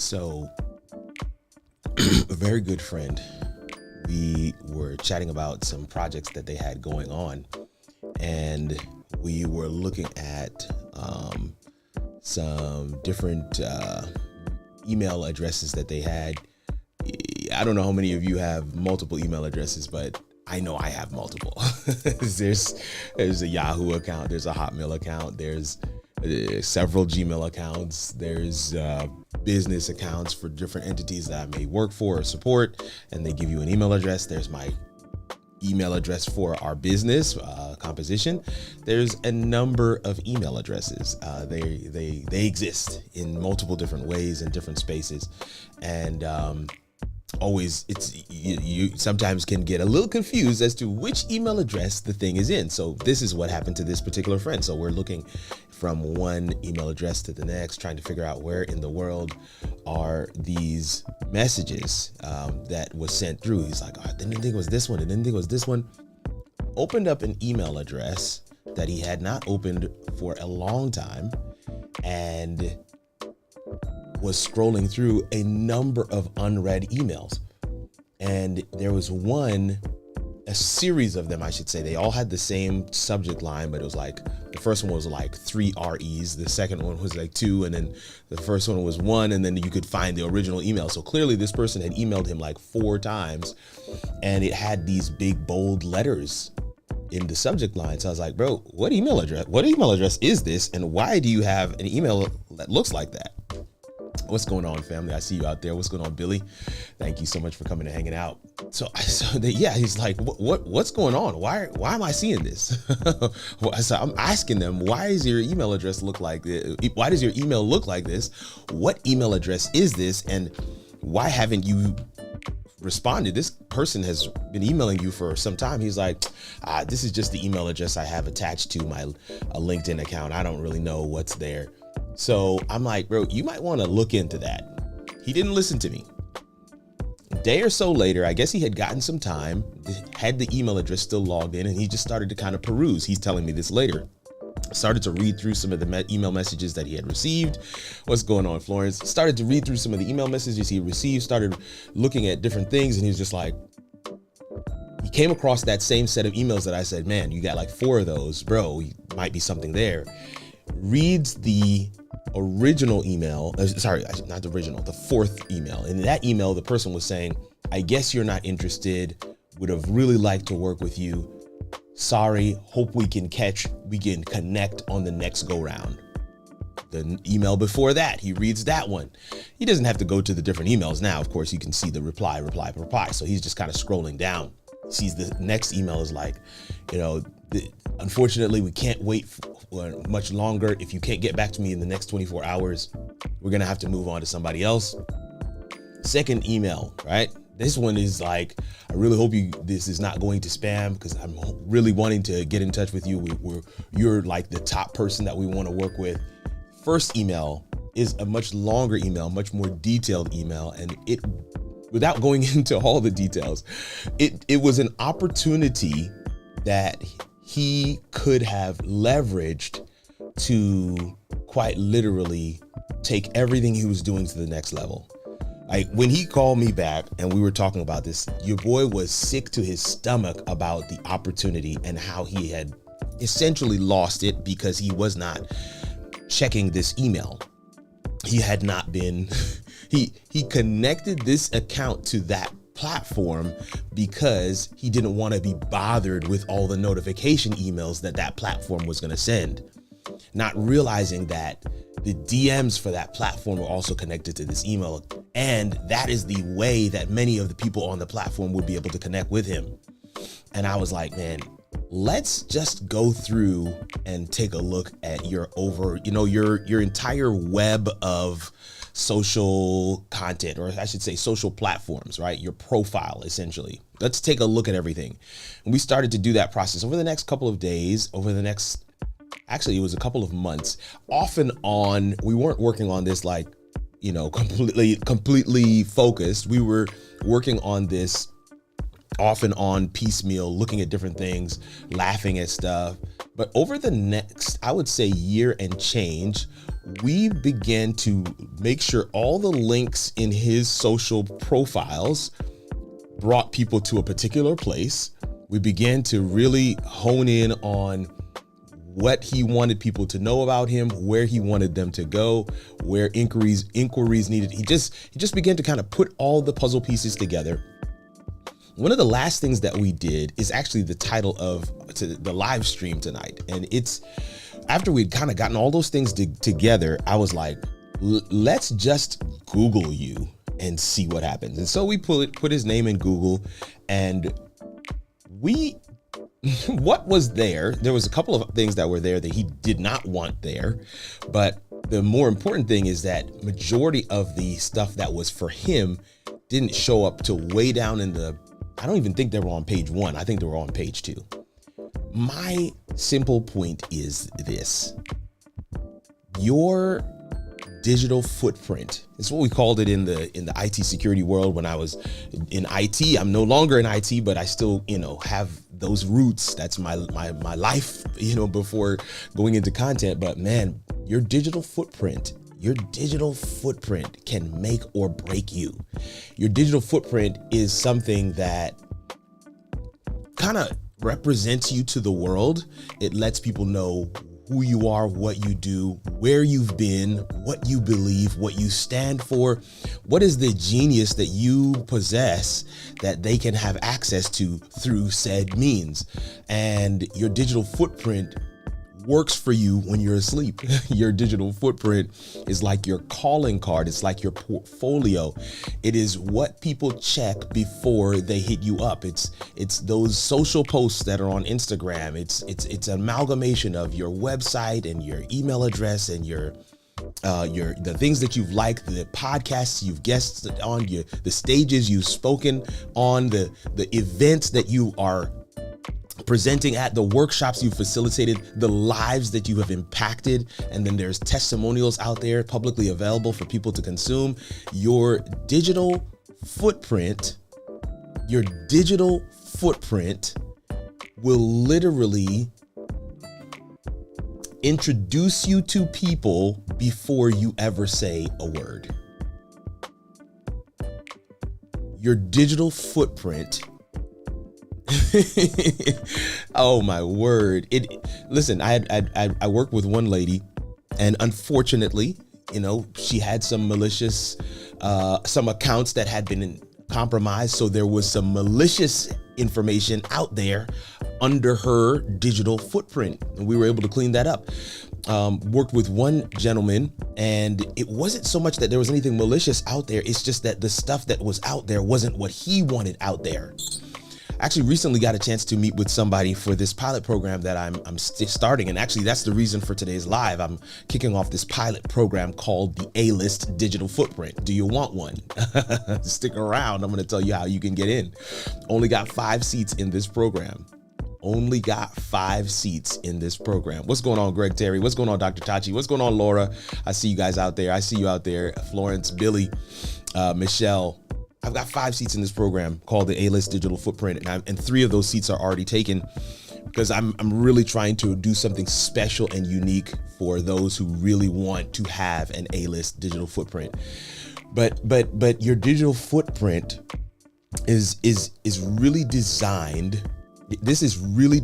So, a very good friend, we were chatting about some projects that they had going on, and we were looking at some different email addresses that they had. I don't know how many of you have multiple email addresses, but I know I have multiple. there's a Yahoo account, there's a Hotmail account, there's several Gmail accounts, there's business accounts for different entities that I may work for or support, and they give you an email address. There's my email address for our business composition. There's a number of email addresses. They exist in multiple different ways in different spaces, and always you sometimes can get a little confused as to which email address the thing is in. So this is what happened to this particular friend. So we're looking from one email address to the next, trying to figure out where in the world are these messages that was sent through. He's like, oh, I didn't think it was this one. I didn't think it was this one. Opened up an email address that he had not opened for a long time, and was scrolling through a number of unread emails. And there was a series of them, I should say. They all had the same subject line, but it was like, the first one was like 3 REs, the second one was like 2, and then the first one was 1, and then you could find the original email. So clearly this person had emailed him like 4 times, and it had these big bold letters in the subject line. So I was like, bro, what email address is this? And why do you have an email that looks like that? What's going on, family? I see you out there. What's going on, Billy? Thank you so much for coming and hanging out. He's like, what's going on? Why am I seeing this? So I'm asking them, why does your email address look like this? Why does your email look like this? What email address is this? And why haven't you responded? This person has been emailing you for some time. He's like, this is just the email address I have attached to my LinkedIn account. I don't really know what's there. So I'm like, bro, you might want to look into that. He didn't listen to me. A day or so later, I guess he had gotten some time, had the email address still logged in, and he just started to kind of peruse. He's telling me this later. Started to read through some of the email messages that he had received. What's going on, Florence? Started to read through some of the email messages he received, started looking at different things, and he was just like, he came across that same set of emails that I said, man, you got like 4 of those, bro, might be something there. Reads the original email, sorry, not the original, the 4th email. And in that email, the person was saying, I guess you're not interested, would have really liked to work with you. Sorry, hope we can connect on the next go round. The email before that, he reads that one. He doesn't have to go to the different emails now. Of course, you can see the reply. So he's just kind of scrolling down. Sees the next email is like, unfortunately, we can't wait for much longer. If you can't get back to me in the next 24 hours, we're going to have to move on to somebody else. Second email, right? This one is like, I really hope this is not going to spam, because I'm really wanting to get in touch with you. You're like the top person that we want to work with. First email is a much longer email, much more detailed email. And without going into all the details, it was an opportunity that he could have leveraged to quite literally take everything he was doing to the next level. Like, when he called me back and we were talking about this, your boy was sick to his stomach about the opportunity and how he had essentially lost it because he was not checking this email. He had not been, he connected this account to that platform because he didn't want to be bothered with all the notification emails that platform was going to send, not realizing that the DMs for that platform were also connected to this email. And that is the way that many of the people on the platform would be able to connect with him. And I was like, man, let's just go through and take a look at your entire web of social content, or I should say social platforms, right? Your profile, essentially. Let's take a look at everything. And we started to do that process over the next couple of days, actually it was a couple of months, off and on. We weren't working on this like, completely focused. We were working on this off and on piecemeal, looking at different things, laughing at stuff, But over the next, I would say, year and change, we began to make sure all the links in his social profiles brought people to a particular place. We began to really hone in on what he wanted people to know about him, where he wanted them to go, where inquiries needed. He just began to kind of put all the puzzle pieces together. One of the last things that we did is actually the title of the live stream tonight. And it's after we'd kind of gotten all those things together, I was like, let's just Google you and see what happens. And so we put his name in Google, and what was there was a couple of things that were there that he did not want there. But the more important thing is that majority of the stuff that was for him didn't show up till way down in I don't even think they were on page 1. I think they were on page 2. My simple point is this: your digital footprint. It's what we called it in the IT security world when I was in IT. I'm no longer in IT, but I still, have those roots. That's my life, before going into content. But man, your digital footprint can make or break you. Your digital footprint is something that kind of represents you to the world. It lets people know who you are, what you do, where you've been, what you believe, what you stand for, what is the genius that you possess that they can have access to through said means. And your digital footprint works for you when you're asleep. Your digital footprint is like your calling card. It's like your portfolio. It is what people check before they hit you up. It's those social posts that are on Instagram. It's an amalgamation of your website and your email address and your the things that you've liked, the podcasts you've guested on, the stages you've spoken on, the events that you are presenting at, the workshops you facilitated, the lives that you have impacted, and then there's testimonials out there publicly available for people to consume. Your digital footprint will literally introduce you to people before you ever say a word. Your digital footprint oh my word. Listen, I worked with one lady, and unfortunately, she had some malicious, some accounts that had been compromised. So there was some malicious information out there under her digital footprint, and we were able to clean that up. Worked with one gentleman, and it wasn't so much that there was anything malicious out there. It's just that the stuff that was out there wasn't what he wanted out there. Actually recently got a chance to meet with somebody for this pilot program that I'm starting. And actually that's the reason for today's live. I'm kicking off this pilot program called the A-List Digital Footprint. Do you want one? Stick around. I'm going to tell you how you can get in. Only got 5 seats in this program. Only got 5 seats in this program. What's going on, Greg Terry? What's going on, Dr. Tachi? What's going on, Laura? I see you guys out there. I see you out there. Florence, Billy, Michelle. I've got 5 seats in this program called the A-List Digital Footprint, and 3 of those seats are already taken because I'm really trying to do something special and unique for those who really want to have an A-List digital footprint. But your digital footprint is really designed. This is really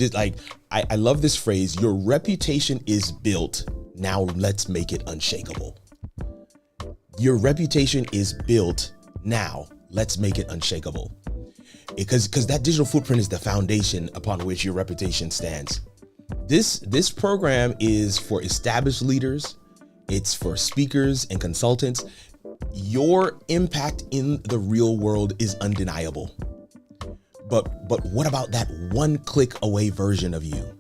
I love this phrase. Your reputation is built. Now let's make it unshakable. Your reputation is built. Now let's make it unshakable. Because that digital footprint is the foundation upon which your reputation stands. This program is for established leaders. It's for speakers and consultants. Your impact in the real world is undeniable. But what about that one click away version of you?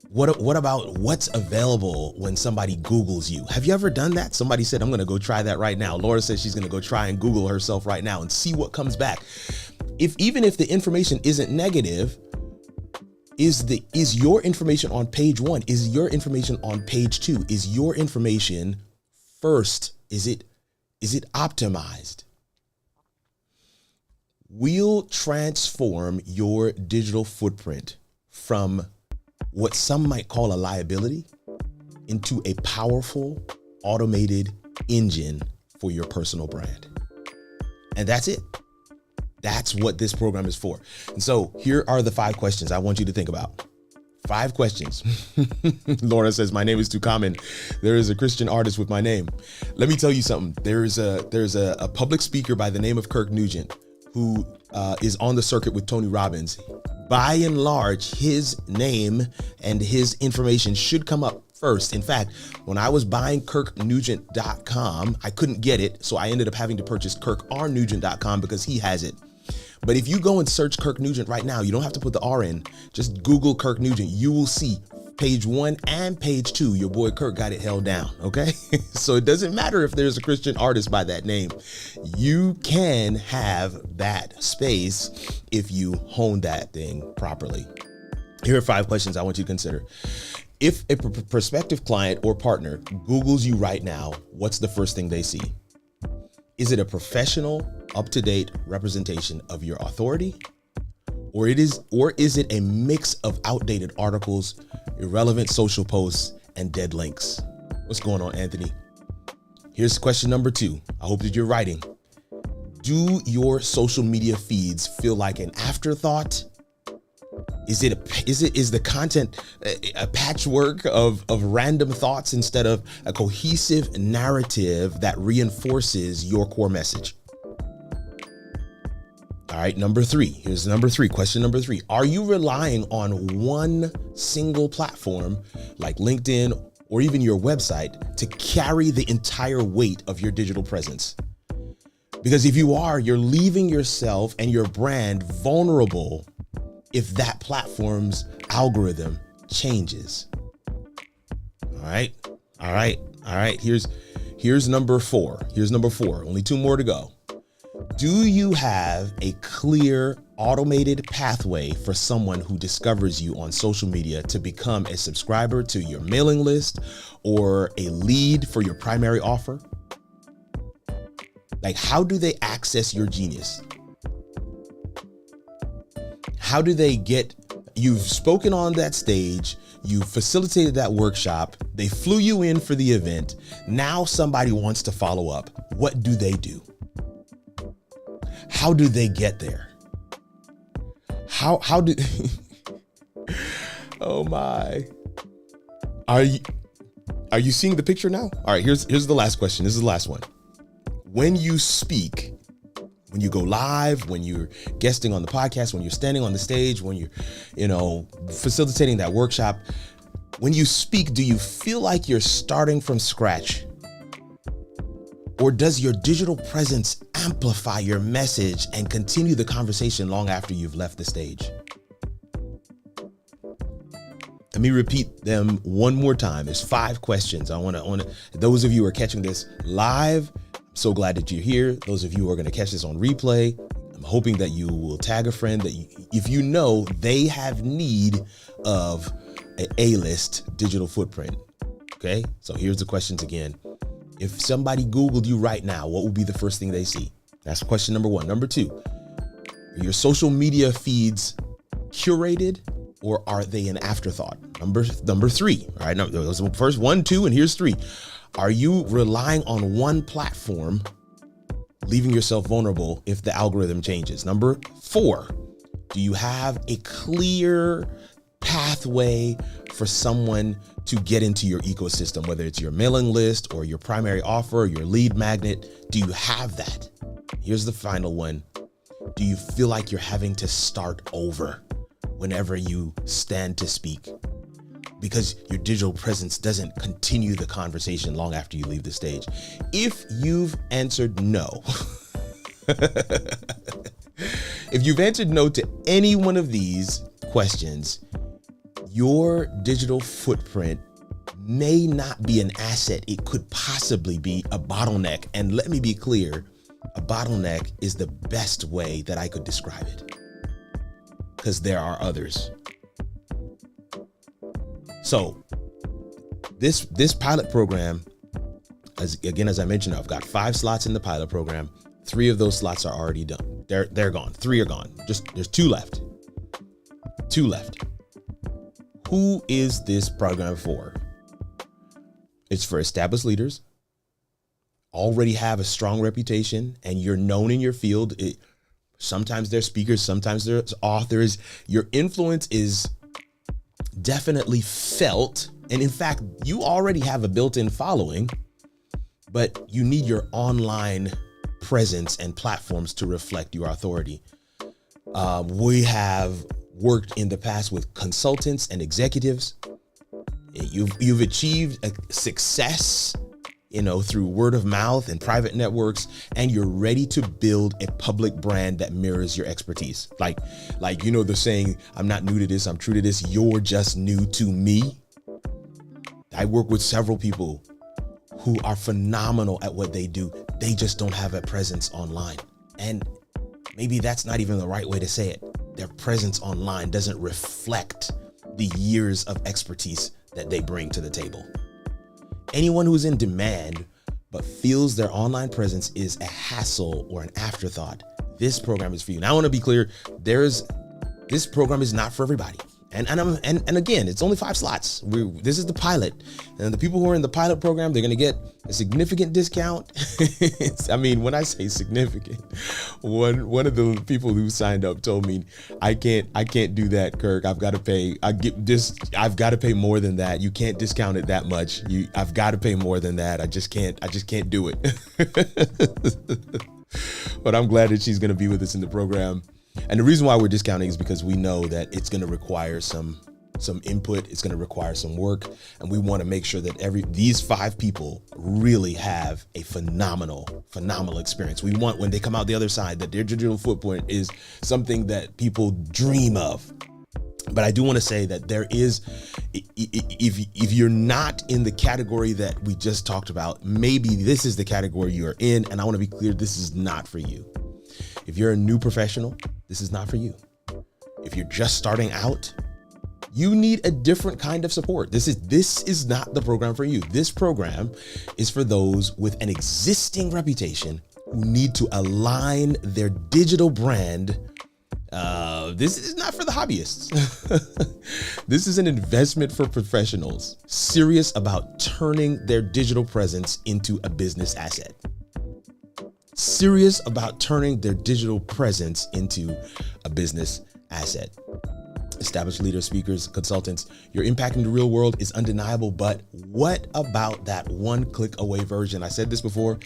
What about what's available when somebody Googles you? Have you ever done that? Somebody said, I'm going to go try that right now. Laura says she's going to go try and Google herself right now and see what comes back. Even if the information isn't negative, is your information on page 1? Is your information on page 2? Is your information first? Is it optimized? We'll transform your digital footprint from what some might call a liability into a powerful automated engine for your personal brand. And that's it. That's what this program is for. And so here are the 5 questions I want you to think about. 5 questions. Laura says, my name is too common. There is a Christian artist with my name. Let me tell you something. There's a public speaker by the name of Kirk Nugent who is on the circuit with Tony Robbins. By and large, his name and his information should come up first. In fact, when I was buying kirknugent.com, I couldn't get it. So I ended up having to purchase kirkrnugent.com because he has it. But if you go and search Kirk Nugent right now, you don't have to put the R in, just Google Kirk Nugent. You will see page 1 and page 2. Your boy Kirk got it held down. Okay. So it doesn't matter if there's a Christian artist by that name. You can have that space if you hone that thing properly. Here are 5 questions I want you to consider. If a prospective client or partner Googles you right now, what's the first thing they see? Is it a professional, up-to-date representation of your authority? Or is it a mix of outdated articles, irrelevant social posts, and dead links? What's going on, Anthony? Here's question number 2. I hope that you're writing. Do your social media feeds feel like an afterthought? Is the content a patchwork of random thoughts instead of a cohesive narrative that reinforces your core message? All right, number 3. Here's number 3. Question number 3. Are you relying on one single platform like LinkedIn or even your website to carry the entire weight of your digital presence? Because if you are, you're leaving yourself and your brand vulnerable if that platform's algorithm changes. All right. Here's number 4. Only 2 more to go. Do you have a clear automated pathway for someone who discovers you on social media to become a subscriber to your mailing list or a lead for your primary offer? Like, how do they access your genius? How do they get, you've spoken on that stage, you facilitated that workshop, they flew you in for the event. Now somebody wants to follow up. What do they do? How do they get there? How do, oh my. Are you seeing the picture now? All right, here's the last question. This is the last one. When you speak, when you go live, when you're guesting on the podcast, when you're standing on the stage, when you're, facilitating that workshop, when you speak, do you feel like you're starting from scratch? Or does your digital presence amplify your message and continue the conversation long after you've left the stage? Let me repeat them one more time. There's 5 questions. I want to, those of you who are catching this live, I'm so glad that you're here. Those of you who are going to catch this on replay, I'm hoping that you will tag a friend that if you know they have need of an A-list digital footprint. Okay. So here's the questions again. If somebody Googled you right now, what would be the first thing they see? That's question number 1. Number 2, are your social media feeds curated or are they an afterthought? Number 3, all right, no, those are first 1, 2, and here's 3. Are you relying on one platform, leaving yourself vulnerable if the algorithm changes? Number 4, do you have a clear pathway for someone to get into your ecosystem, whether it's your mailing list or your primary offer or your lead magnet? Do you have that? Here's the final one. Do you feel like you're having to start over whenever you stand to speak because your digital presence doesn't continue the conversation long after you leave the stage? If you've answered no, if you've answered no to any one of these questions, your digital footprint may not be an asset. It could possibly be a bottleneck. And let me be clear, a bottleneck is the best way that I could describe it, because there are others. So this pilot program, as I mentioned, I've got 5 slots in the pilot program. 3 of those slots are already done. They're gone. 3 are gone. There's 2 left. 2 left. Who is this program for? It's for established leaders, already have a strong reputation, and you're known in your field. Sometimes they're speakers, sometimes they're authors. Your influence is definitely felt. And in fact, you already have a built-in following, but you need your online presence and platforms to reflect your authority. We have worked in the past with consultants and executives. You've achieved a success, through word of mouth and private networks, and you're ready to build a public brand that mirrors your expertise. Like, the saying, I'm not new to this, I'm true to this, you're just new to me. I work with several people who are phenomenal at what they do. They just don't have a presence online. And maybe that's not even the right way to say it. Their presence online doesn't reflect the years of expertise that they bring to the table. Anyone who's in demand but feels their online presence is a hassle or an afterthought, this program is for you. Now, I want to be clear, this program is not for everybody. And again, it's only 5 slots. This is the pilot, and the people who are in the pilot program, they're going to get a significant discount. When I say significant, one of the people who signed up told me, I can't do that, Kirk. I've got to pay. I've got to pay more than that. You can't discount it that much. I've got to pay more than that. I just can't do it. But I'm glad that she's going to be with us in the program. And the reason why we're discounting is because we know that it's going to require some input. It's going to require some work. And we want to make sure that these 5 people really have a phenomenal experience. We want, when they come out the other side, that their digital footprint is something that people dream of. But I do want to say that there is, if you're not in the category that we just talked about, maybe this is the category you're in. And I want to be clear, this is not for you. If you're a new professional, this is not for you. If you're just starting out, you need a different kind of support. This is not the program for you. This program is for those with an existing reputation who need to align their digital brand. This is not for the hobbyists. This is an investment for professionals serious about turning their digital presence into a business asset. Serious about turning their digital presence into a business asset. Established leaders, speakers, consultants, your impact in the real world is undeniable, but what about that one click away version? I said this before.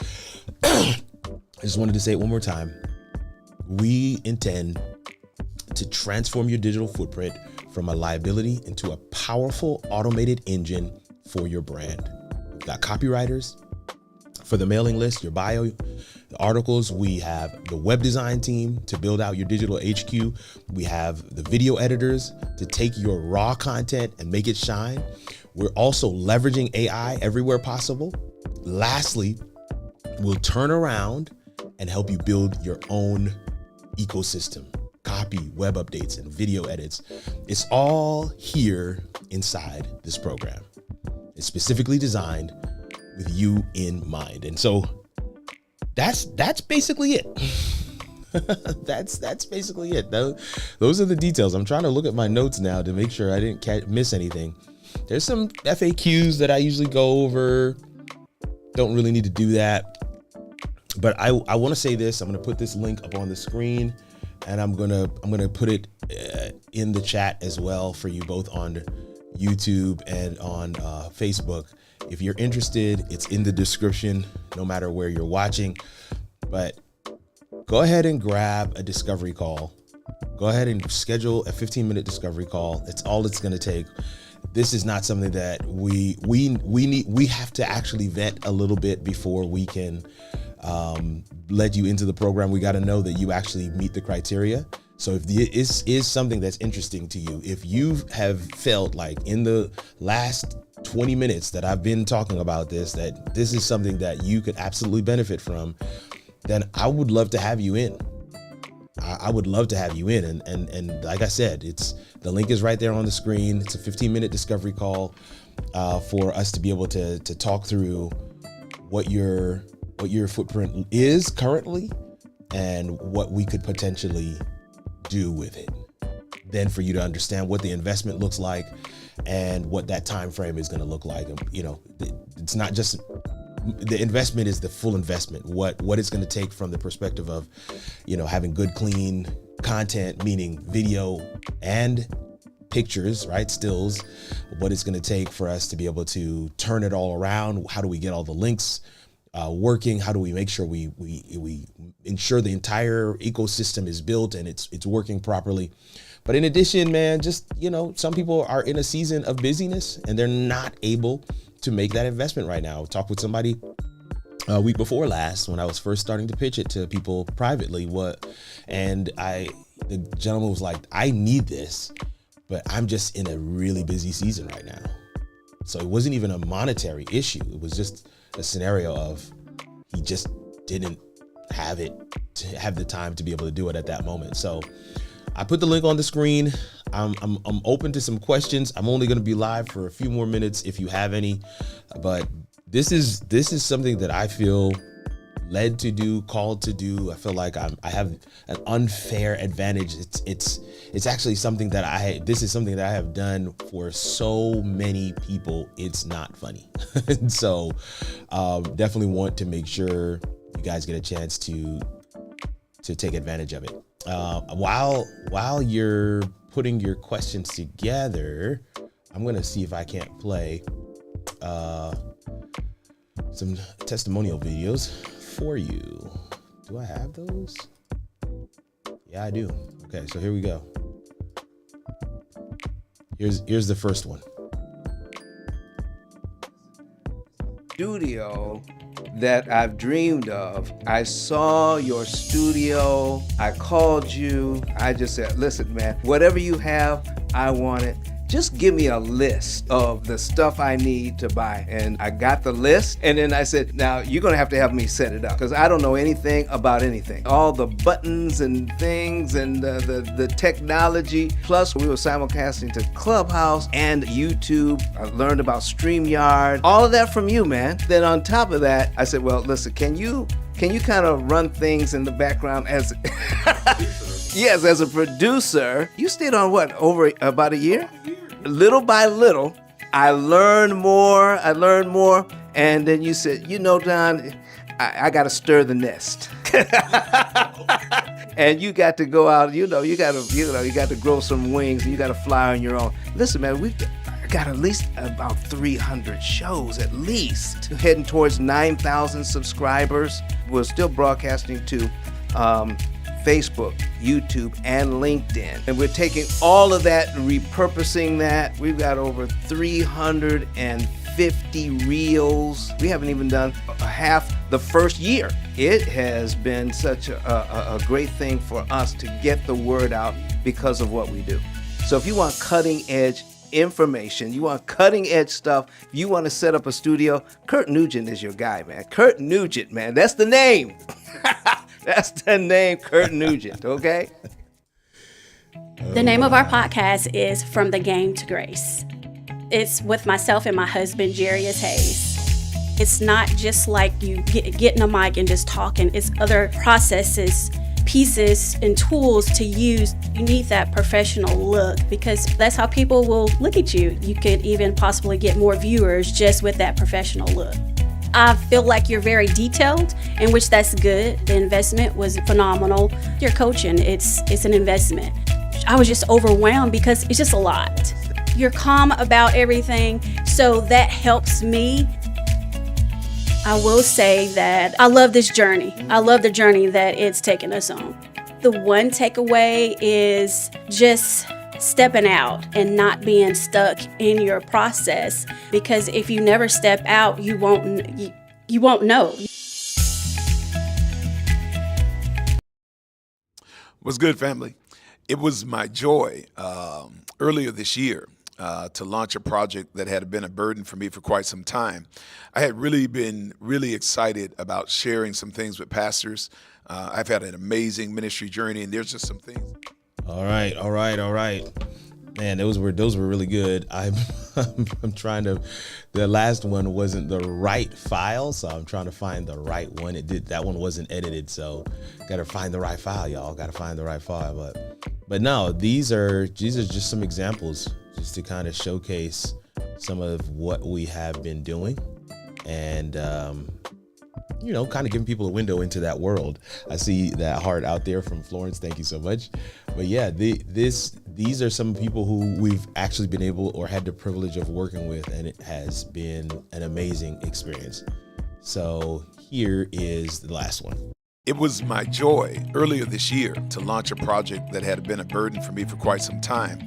I just wanted to say it one more time. We intend to transform your digital footprint from a liability into a powerful automated engine for your brand. We've got copywriters for the mailing list, your bio, the articles. We have the web design team to build out your digital HQ. We have the video editors to take your raw content and make it shine. We're also leveraging AI everywhere possible. Lastly, we'll turn around and help you build your own ecosystem, copy, web updates, and video edits. It's all here inside this program. It's specifically designed with you in mind. And so that's basically it. That's basically it. Those are the details. I'm trying to look at my notes now to make sure I didn't miss anything. There's some FAQs that I usually go over. Don't really need to do that. But I want to say this. I'm going to put this link up on the screen, and I'm going to put it in the chat as well for you, both on YouTube and on Facebook. If you're interested, it's in the description, no matter where you're watching. But go ahead and grab a discovery call. Go ahead and schedule a 15-minute discovery call. It's all it's going to take. This is not something that we have to actually vet a little bit before we can let you into the program. We got to know that you actually meet the criteria. So if this is something that's interesting to you, if you have felt like in the last 20 minutes that I've been talking about this, that this is something that you could absolutely benefit from, then I would love to have you in. I would love to have you in. And like I said, the link is right there on the screen. It's a 15-minute discovery call for us to be able to talk through what your footprint is currently and what we could potentially do with it. Then for you to understand what the investment looks like and what that time frame is going to look like. And, it's not just the investment is the full investment. What it's going to take from the perspective of, having good, clean content, meaning video and pictures, right? Stills, what it's going to take for us to be able to turn it all around. How do we get all the links working? How do we make sure we ensure the entire ecosystem is built and it's working properly? But in addition, man, just, some people are in a season of busyness and they're not able to make that investment right now. I talked with somebody a week before last when I was first starting to pitch it to people privately. The gentleman was like, I need this, but I'm just in a really busy season right now. So it wasn't even a monetary issue. It was just a scenario of he just didn't have the time to be able to do it at that moment. So I put the link on the screen. I'm open to some questions. I'm only going to be live for a few more minutes if you have any, but this is something that I feel led to do, called to do. I feel like I have an unfair advantage. It's actually something that this is something that I have done for so many people. It's not funny. And so definitely want to make sure you guys get a chance to take advantage of it. While you're putting your questions together, I'm going to see if I can't play some testimonial videos for you. Do I have those? Yeah, I do. Okay, so here we go. Here's the first one. Studio that I've dreamed of. I saw your studio. I called you. I just said, listen, man, whatever you have, I want it. Just give me a list of the stuff I need to buy. And I got the list. And then I said, now you're going to have me set it up because I don't know anything about anything. All the buttons and things and the technology. Plus, we were simulcasting to Clubhouse and YouTube. I learned about StreamYard. All of that from you, man. Then on top of that, I said, well, listen, can you kind of run things in the background as yes, as a producer? You stayed on what, over about a year? Little by little, I learned more, and then you said, Don, I got to stir the nest. And you got to go out, you got to grow some wings, and you got to fly on your own. Listen, man, we've got at least about 300 shows, at least. Heading towards 9,000 subscribers. We're still broadcasting to Facebook, YouTube, and LinkedIn. And we're taking all of that and repurposing that. We've got over 350 reels. We haven't even done half the first year. It has been such a great thing for us to get the word out because of what we do. So if you want cutting edge information, you want cutting edge stuff, if you want to set up a studio, Kurt Nugent is your guy, man. Kurt Nugent, man. That's the name. That's the name, Kurt Nugent, okay? The name of our podcast is From the Game to Grace. It's with myself and my husband, Jarius Hayes. It's not just like you getting a mic and just talking. It's other processes, pieces, and tools to use. You need that professional look because that's how people will look at you. You could even possibly get more viewers just with that professional look. I feel like you're very detailed, in which that's good. The investment was phenomenal. Your coaching, it's an investment. I was just overwhelmed because it's just a lot. You're calm about everything, so that helps me. I will say that I love this journey. I love the journey that it's taken us on. The one takeaway is just stepping out and not being stuck in your process, because if you never step out, you won't know. What's good, family? It was my joy earlier this year to launch a project that had been a burden for me for quite some time. I had been really excited about sharing some things with pastors. I've had an amazing ministry journey, and there's just some things. All right. Man, those were really good. I'm trying to. The last one wasn't the right file, so I'm trying to find the right one. That one wasn't edited, so gotta find the right file, y'all. Gotta find the right file. But no, these are just some examples just to kind of showcase some of what we have been doing and, kind of giving people a window into that world. I see that heart out there from Florence. Thank you so much. But yeah, these are some people who we've actually been able or had the privilege of working with, and it has been an amazing experience. So here is the last one. It was my joy earlier this year to launch a project that had been a burden for me for quite some time.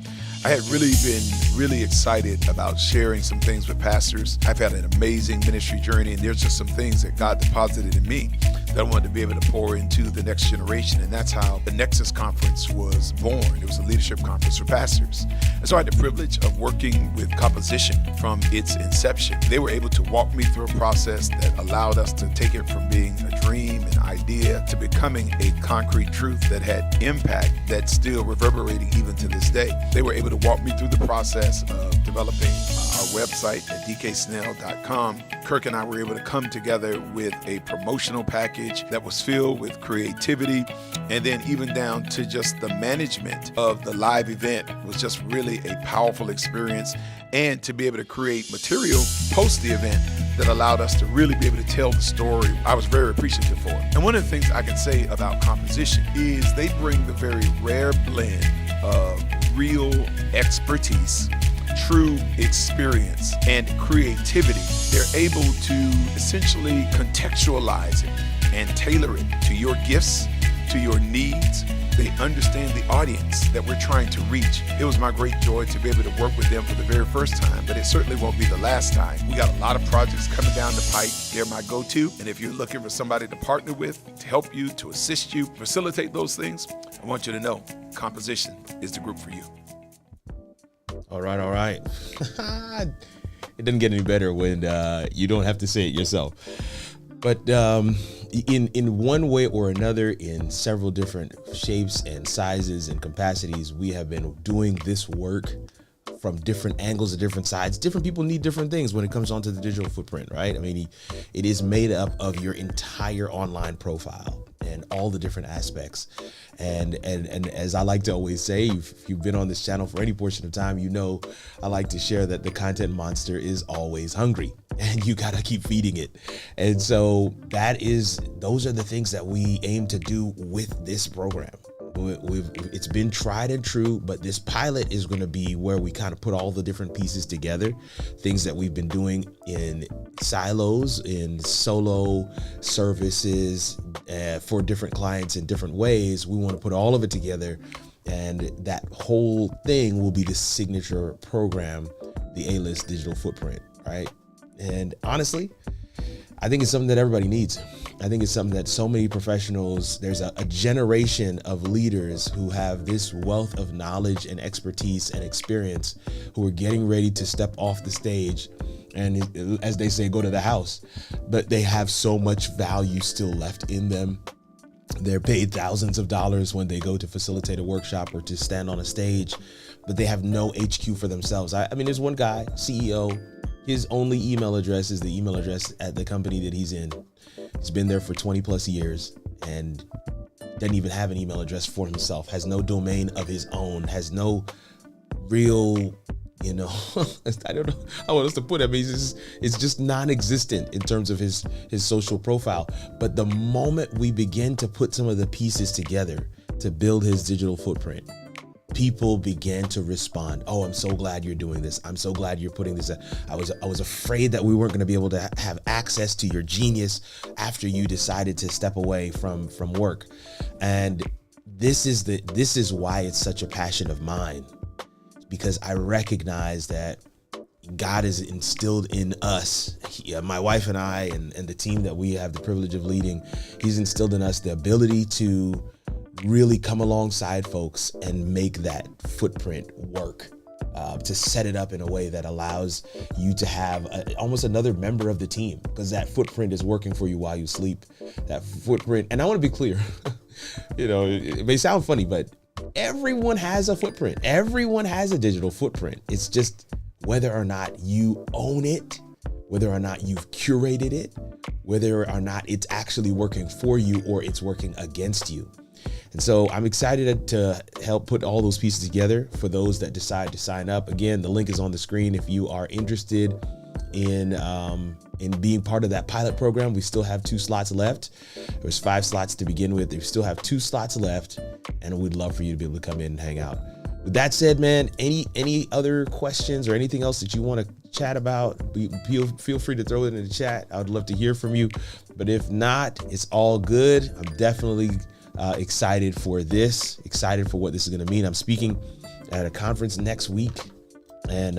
I had really been excited about sharing some things with pastors. I've had an amazing ministry journey, and there's just some things that God deposited in me that I wanted to be able to pour into the next generation. And that's how the Nexus Conference was born. It was a leadership conference for pastors. And so I had the privilege of working with Composition from its inception. They were able to walk me through a process that allowed us to take it from being a dream, an idea, to becoming a concrete truth that had impact that's still reverberating even to this day. They were able to walk me through the process of developing our website at dksnell.com. Kirk and I were able to come together with a promotional package that was filled with creativity, and then even down to just the management of the live event was just really a powerful experience, and to be able to create material post the event that allowed us to really be able to tell the story. I was very appreciative for it. And one of the things I can say about Composition is they bring the very rare blend of real expertise, true experience, and creativity. They're able to essentially contextualize it and tailor it to your gifts, to your needs. They understand the audience that we're trying to reach. It was my great joy to be able to work with them for the very first time, but it certainly won't be the last time. We got a lot of projects coming down the pipe. They're my go-to. And if you're looking for somebody to partner with, to help you, to assist you, facilitate those things, I want you to know Composition is the group for you. All right. It doesn't get any better when you don't have to say it yourself. But in one way or another, in several different shapes and sizes and capacities, we have been doing this work from different angles and different sides. Different people need different things when it comes onto the digital footprint, right? I mean, it is made up of your entire online profile and all the different aspects. And as I like to always say, if you've been on this channel for any portion of time, you know I like to share that the content monster is always hungry, and you gotta keep feeding it. And so those are the things that we aim to do with this program. It's been tried and true, but this pilot is going to be where we kind of put all the different pieces together, things that we've been doing in silos, in solo services for different clients in different ways. We want to put all of it together, and that whole thing will be the signature program, the A-List Digital Footprint, right? And honestly, I think it's something that everybody needs. I think it's something that so many professionals, there's a generation of leaders who have this wealth of knowledge and expertise and experience who are getting ready to step off the stage and, as they say, go to the house. But they have so much value still left in them. They're paid thousands of dollars when they go to facilitate a workshop or to stand on a stage, but they have no HQ for themselves. I mean, there's one guy, CEO, his only email address is the email address at the company that he's in. He's been there for 20 plus years and doesn't even have an email address for himself, has no domain of his own, has no real, I don't know how else to put it. I mean, it's just non-existent in terms of his social profile. But the moment we begin to put some of the pieces together to build his digital footprint, people began to respond. Oh, I'm so glad you're doing this. I'm so glad you're putting this. I was afraid that we weren't going to be able to have access to your genius after you decided to step away from work. And this is why it's such a passion of mine, because I recognize that God has instilled in us, my wife and I, and the team that we have the privilege of leading, he's instilled in us the ability to really come alongside folks and make that footprint work, to set it up in a way that allows you to have almost another member of the team, because that footprint is working for you while you sleep. That footprint, and I want to be clear, it may sound funny, but everyone has a footprint. Everyone has a digital footprint. It's just whether or not you own it, whether or not you've curated it, whether or not it's actually working for you or it's working against you. And so I'm excited to help put all those pieces together for those that decide to sign up. Again, the link is on the screen. If you are interested in being part of that pilot program, we still have 2 slots left. There's 5 slots to begin with. We still have 2 slots left, and we'd love for you to be able to come in and hang out. With that said, man, any other questions or anything else that you want to chat about, feel free to throw it in the chat. I would love to hear from you. But if not, it's all good. I'm definitely excited for this, excited for what this is going to mean. I'm speaking at a conference next week, and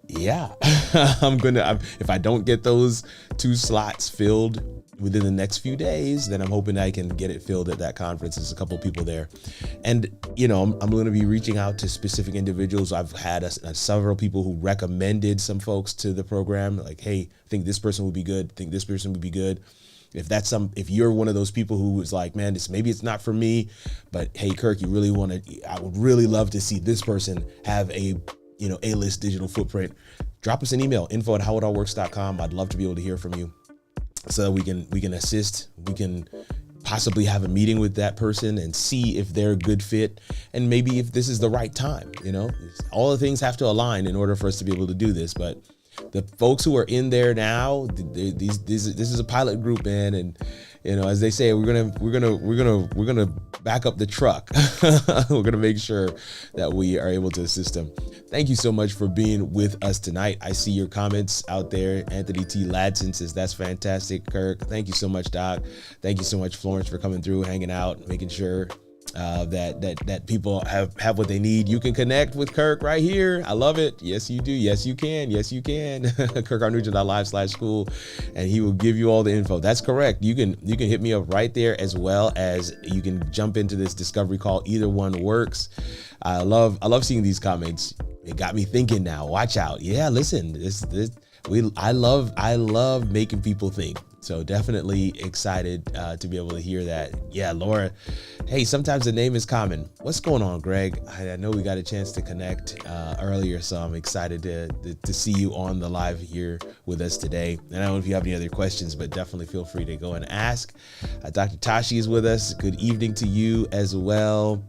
yeah, if I don't get those 2 slots filled within the next few days, then I'm hoping I can get it filled at that conference. There's a couple of people there. And, I'm going to be reaching out to specific individuals. I've had several people who recommended some folks to the program, like, hey, I think this person would be good. Think this person would be good. If you're one of those people who was like, man, maybe it's not for me, but hey, Kirk, I would really love to see this person have a A-list digital footprint. Drop us an email, info@howitallworks.com. I'd love to be able to hear from you so that we can assist. We can possibly have a meeting with that person and see if they're a good fit, and maybe if this is the right time. All the things have to align in order for us to be able to do this. But the folks who are in there now, this is a pilot group, man, and as they say, we're gonna back up the truck. We're gonna make sure that we are able to assist them. Thank you so much for being with us tonight. I see your comments out there. Anthony T. Ladson says that's fantastic, Kirk. Thank you so much, Doc. Thank you so much, Florence, for coming through, hanging out, making sure that people have what they need. You can connect with Kirk right here. I love it. Yes, you do. Yes, you can. Yes, you can. KirkRNugent.live/school, and he will give you all the info. That's correct. You can hit me up right there, as well as you can jump into this discovery call. Either one works. I love seeing these comments. It got me thinking now. Watch out. Yeah, listen, I love making people think. So definitely excited to be able to hear that. Yeah, Laura. Hey, sometimes the name is common. What's going on, Greg? I know we got a chance to connect earlier, so I'm excited to see you on the live here with us today. And I don't know if you have any other questions, but definitely feel free to go and ask. Dr. Tashi is with us. Good evening to you as well.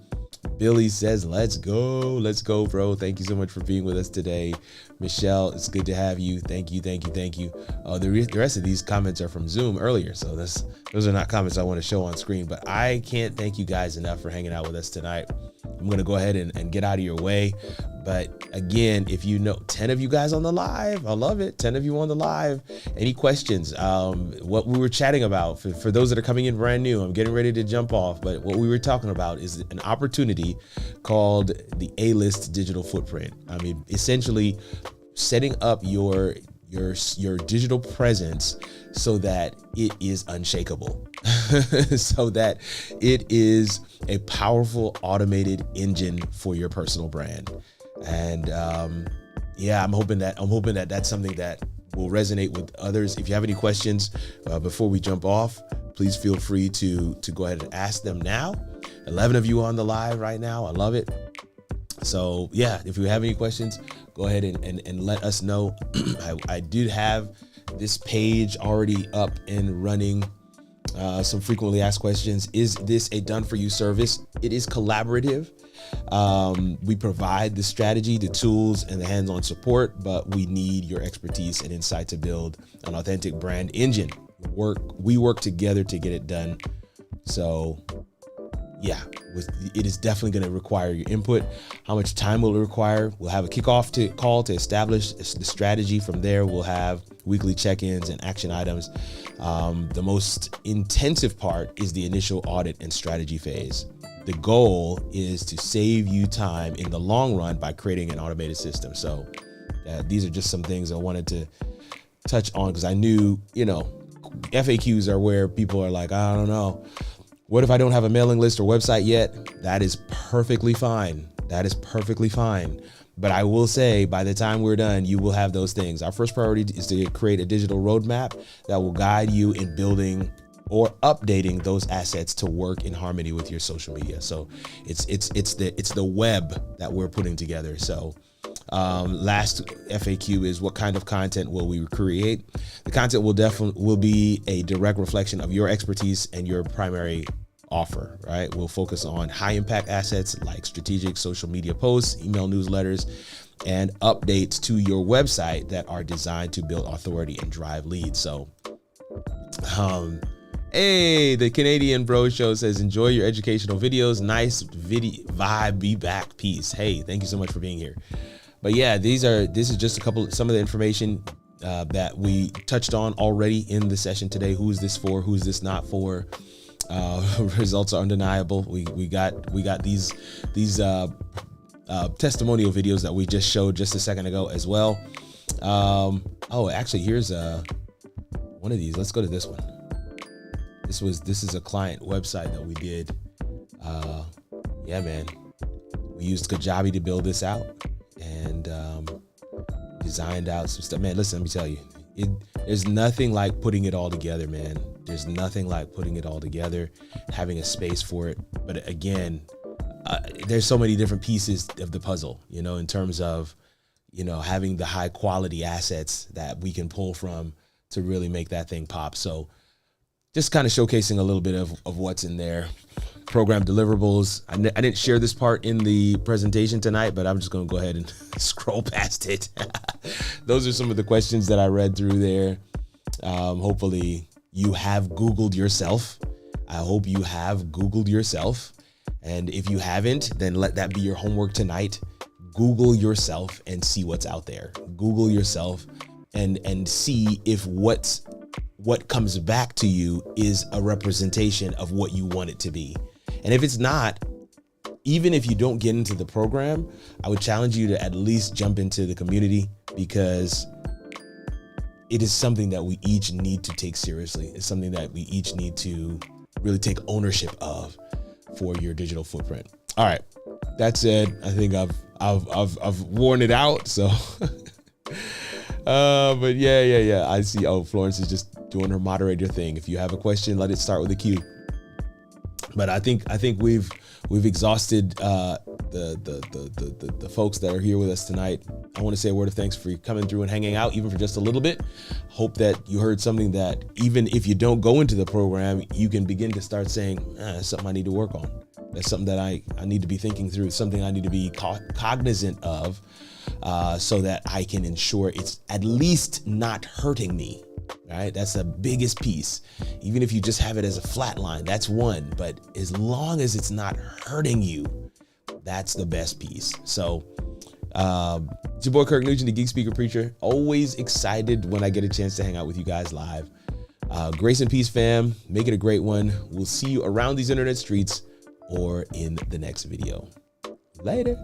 Billy says, let's go, bro. Thank you so much for being with us today. Michelle, it's good to have you. Thank you. The rest of these comments are from Zoom earlier, so those are not comments I want to show on screen, but I can't thank you guys enough for hanging out with us tonight. I'm going to go ahead and get out of your way. But again, if 10 of you guys on the live, I love it. 10 of you on the live. Any questions? What we were chatting about, for those that are coming in brand new, I'm getting ready to jump off, but what we were talking about is an opportunity called the A-list digital footprint. I mean, essentially setting up your digital presence so that it is unshakable, so that it is a powerful automated engine for your personal brand. And I'm hoping that that's something that will resonate with others. If you have any questions before we jump off, please feel free to go ahead and ask them now. 11 of you on the live right now. I love it. So yeah, if you have any questions, go ahead and let us know. I did have this page already up and running. Some frequently asked questions. Is this a done for you service? It is collaborative. We provide the strategy, the tools, and the hands-on support, but we need your expertise and insight to build an authentic brand engine. We work together to get it done. So yeah, it is definitely going to require your input. How much time will it require? We'll have a kickoff call to establish the strategy. From there, we'll have weekly check-ins and action items. The most intensive part is the initial audit and strategy phase. The goal is to save you time in the long run by creating an automated system. So these are just some things I wanted to touch on, because I knew, FAQs are where people are like, I don't know. What if I don't have a mailing list or website yet? That is perfectly fine. But I will say, by the time we're done, you will have those things. Our first priority is to create a digital roadmap that will guide you in building or updating those assets to work in harmony with your social media. So it's the web that we're putting together. So last FAQ is, what kind of content will we create? The content will be a direct reflection of your expertise and your primary offer, right? We'll focus on high impact assets like strategic social media posts, email newsletters, and updates to your website that are designed to build authority and drive leads. So, hey, the Canadian Bro Show says, enjoy your educational videos. Nice video vibe. Be back. Peace. Hey, thank you so much for being here. But yeah, this is just some of the information that we touched on already in the session today. Who is this for? Who is this not for? Results are undeniable. We got these testimonial videos that we just showed just a second ago as well. Oh, actually, here's one of these. Let's go to this one. This is a client website that we did. Yeah, man, we used Kajabi to build this out and designed out some stuff. Man, listen, let me tell you, there's nothing like putting it all together, man. There's nothing like putting it all together, having a space for it. But again, there's so many different pieces of the puzzle, in terms of, having the high quality assets that we can pull from to really make that thing pop. So just kind of showcasing a little bit of what's in there. Program deliverables. I didn't share this part in the presentation tonight, but I'm just going to go ahead and scroll past it. Those are some of the questions that I read through there. Hopefully you have Googled yourself. I hope you have Googled yourself. And if you haven't, then let that be your homework tonight. Google yourself and see what's out there. Google yourself and see if what comes back to you is a representation of what you want it to be. And if it's not, even if you don't get into the program, I would challenge you to at least jump into the community, because it is something that we each need to take seriously. It's something that we each need to really take ownership of for your digital footprint. All right, that said, I think I've worn it out. So, but yeah. I see. Oh, Florence is just doing her moderator thing. If you have a question, let it start with a Q. But I think we've exhausted the folks that are here with us tonight. I want to say a word of thanks for coming through and hanging out, even for just a little bit. Hope that you heard something that, even if you don't go into the program, you can begin to start saying, that's something I need to work on. That's something that I need to be thinking through, something I need to be cognizant of, so that I can ensure it's at least not hurting me. Right? That's the biggest piece. Even if you just have it as a flat line, that's one. But as long as it's not hurting you, that's the best piece. So, it's your boy Kirk Nugent, the Geek Speaker Preacher. Always excited when I get a chance to hang out with you guys live. Grace and peace, fam. Make it a great one. We'll see you around these internet streets or in the next video. Later.